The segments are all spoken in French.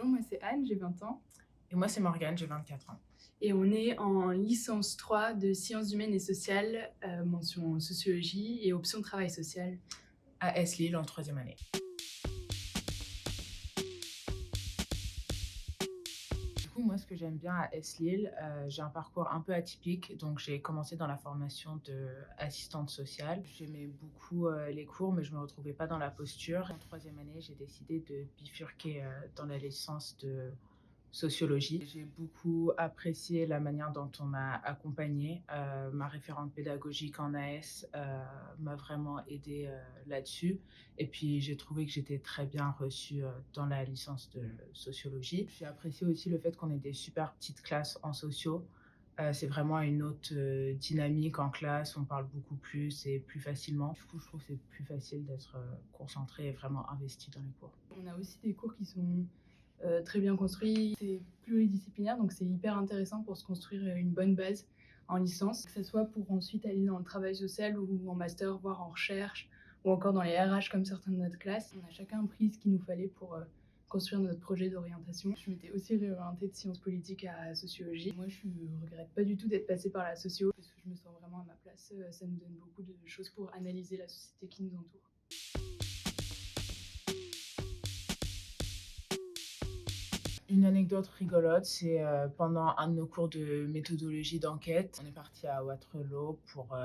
Bonjour, moi c'est Anne, j'ai 20 ans Et moi, c'est Morgane, j'ai 24 ans. et on est en licence 3 de sciences humaines et sociales, mention sociologie et option travail social. À S-Lille en troisième année. Du coup, moi, ce que j'aime bien à S-Lille, j'ai un parcours un peu atypique. Donc, j'ai commencé dans la formation d'assistante sociale. J'aimais beaucoup les cours, mais je ne me retrouvais pas dans la posture. En troisième année, j'ai décidé de bifurquer dans la licence de sociologie. J'ai beaucoup apprécié la manière dont on m'a accompagnée. Ma référente pédagogique en AS m'a vraiment aidée là-dessus. Et puis, j'ai trouvé que j'étais très bien reçue dans la licence de sociologie. J'ai apprécié aussi le fait qu'on ait des super petites classes en sociaux. C'est vraiment une autre dynamique en classe, on parle beaucoup plus et plus facilement. Du coup, je trouve que c'est plus facile d'être concentré et vraiment investi dans les cours. On a aussi des cours qui sont très bien construits, c'est pluridisciplinaire donc c'est hyper intéressant pour se construire une bonne base en licence, que ce soit pour ensuite aller dans le travail social ou en master, voire en recherche ou encore dans les RH comme certains de notre classe. On a chacun pris ce qu'il nous fallait pour construire notre projet d'orientation. Je m'étais aussi réorientée de sciences politiques à sociologie. Moi, je regrette pas du tout d'être passée par la socio parce que je me sens vraiment à ma place. Ça nous donne beaucoup de choses pour analyser la société qui nous entoure. Une anecdote rigolote, c'est pendant un de nos cours de méthodologie d'enquête, on est parti à Waterloo pour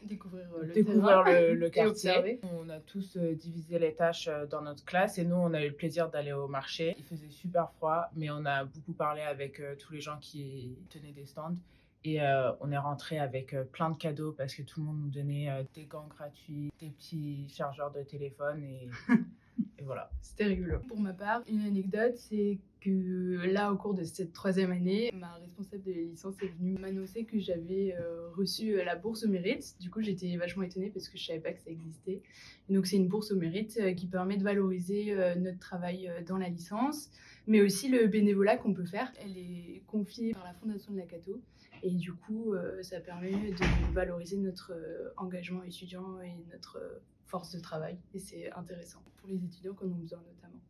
Découvrir découvrir le et quartier. observer. On a tous divisé les tâches dans notre classe et nous, on a eu le plaisir d'aller au marché. Il faisait super froid, mais on a beaucoup parlé avec tous les gens qui tenaient des stands. Et on est rentré avec plein de cadeaux parce que tout le monde nous donnait des gants gratuits, des petits chargeurs de téléphone et voilà. C'était rigolo. Pour ma part, une anecdote, c'est que là, au cours de cette troisième année, ma responsable de licence est venue m'annoncer que j'avais reçu la bourse au mérite. Du coup, j'étais vachement étonnée parce que je savais pas que ça existait. Et donc, c'est une bourse au mérite qui permet de valoriser notre travail dans la licence, mais aussi le bénévolat qu'on peut faire. Elle est confiée par la Fondation de la Cato. Et du coup, ça permet de valoriser notre engagement étudiant et notre force de travail. Et c'est intéressant pour les étudiants qui en ont besoin notamment.